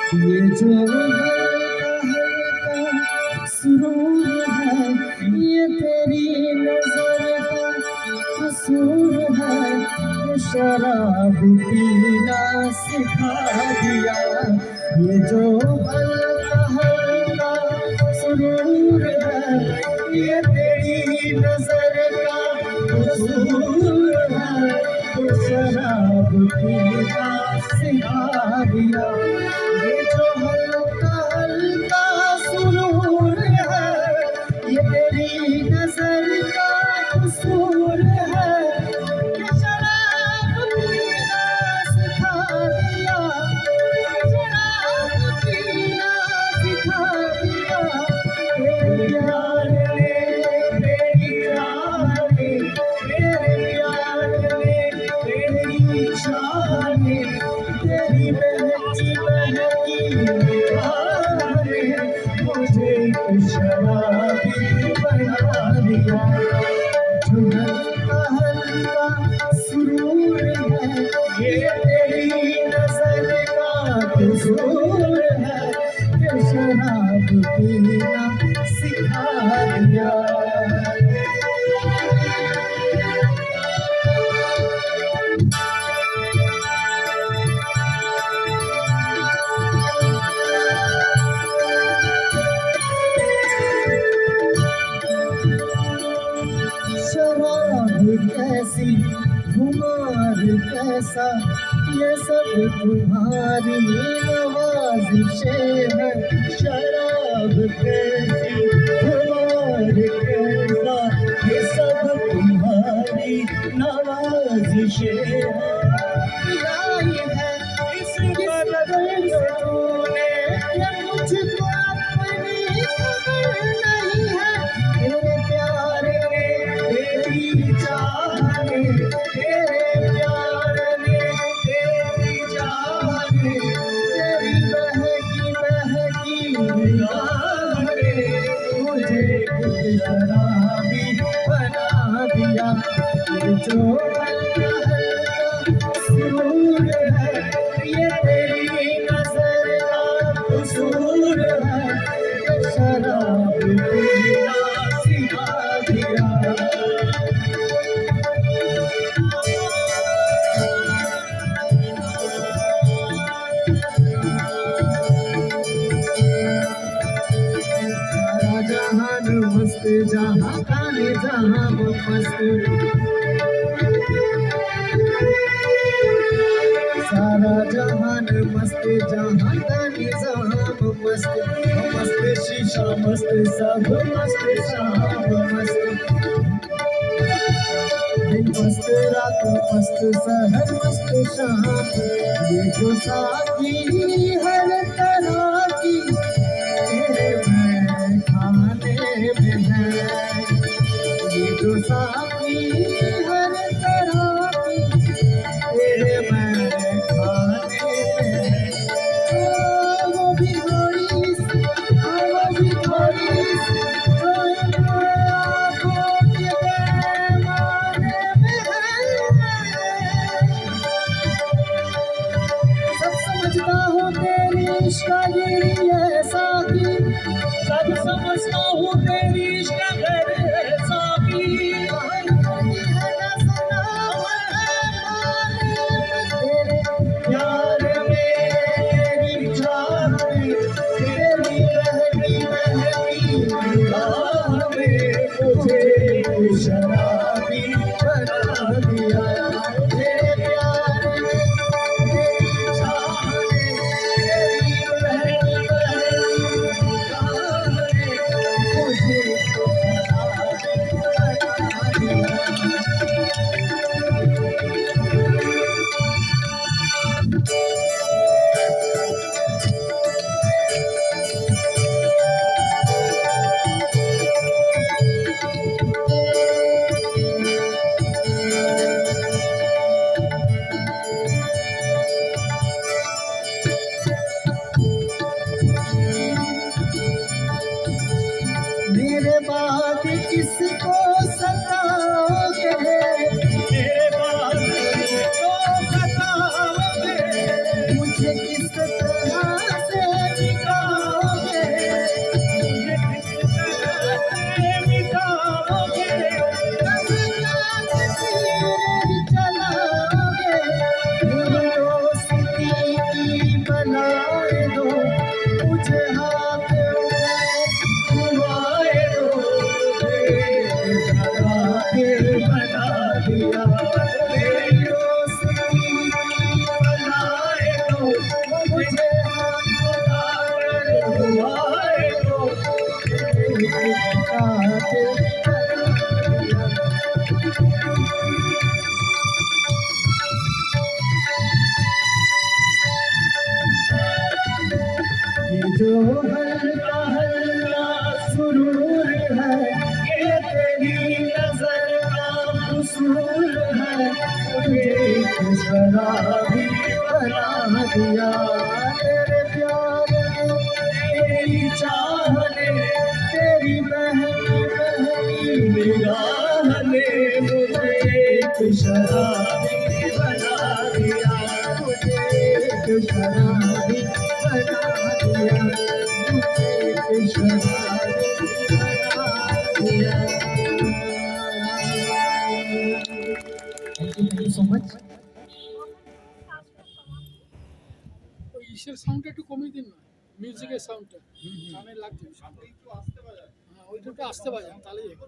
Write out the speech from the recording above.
ये जो हल्का हल्का सुरूर है, ये तेरी नजर का कसूर है। ये शराब पीना सिखा दिया। ये जो हल्का हल्का सुरूर है, ये तेरी नजर का कसूर है। ये शराब पीना सिखा दिया। ये जो हल्का हल्का सुरूर है, ये तेरी नजर का कसूर है। ये शराब पीना सिखा दिया। ये शराब पीना सिखा दिया। तेरे प्यार ने, तेरी चाह ने, तेरे प्यार ने, तेरी चाह ने, तेरी बहकी बहकी निगाह ने मुझे शराबी बना दिया। जो हल्का हल्का सुरूर है, ये तेरी नजर का कसूर है। ये शराब पीना सिखा दिया। शराब कैसी, खुमार कैसा, ये सब तुम्हारी नवाजिशें है। शराब कैसी, खुमार कैसा, ये सब तुम्हारी नवाजिशें है। लाई है इस बदन से तूने, ये मुझको अपनी खबर नहीं है। तेरे प्यार ने, तेरी चाह ने, तेरे प्यार ने, तेरी चाह ने, तेरी बहकी बहकी निगाह ने मुझे शराबी बना दिया। ये जो हल्का हल्का सुरूर है, ये तेरी नजर का कसूर है। ये शराब पीना सिखा दिया। सारा जहान मस्त, जहाँ खाने जहाँ मस्त। सारा जहान मस्त, जहाँ खाने जहाँ मस्त। मस्त शीशा मस्त, सब मस्त शाम मस्त। दिन मस्त रात मस्त, शहर मस्त शाम। ये जो साथी हर तरह की तेरे मैं खाने में है। ये जो साथी हर तरह की तेरे मैं खाने में है। वो भी थोड़ी सी, वो भी थोड़ी सी, जो आँखों के पैमाने में है। सब समझता हूँ तेरी इश्क़ ऐसा की, सब समझता हूँ तेरी इश्क़ ऐसा की। है ना सना तेरे प्यार में, तेरी चाह में, तेरी बहकी बहकी निगाह में मुझे शराबी बना दिया। तेरे प्यार में, तेरी चाह में, तेरी बहकी बहकी निगाह में मुझे शराबी बना दिया। दिल बना दिया तेरी रोशनी बनाए तो मुझे हुआए तो तेरी दिल ये जो हल्का हल्का सुरूर है ये तेरी नजर का कसूर है तुझे एक शराबी बना दिया तेरे प्यार ने तेरी चाह ने तेरी बहनी बहनी निगाह ने मुझे एक शराबी बना दिया मुझे एक शराबी बना दिया मुझे एक शराबी बना दिया Thank you so much. ওই ইসের সাউন্ডটা একটু কমিয়ে দিন না, মিউজিকের সাউন্ডটা কানে লাগছে। হ্যাঁ ওইটা একটু আসতে বাজান তাহলেই হবে।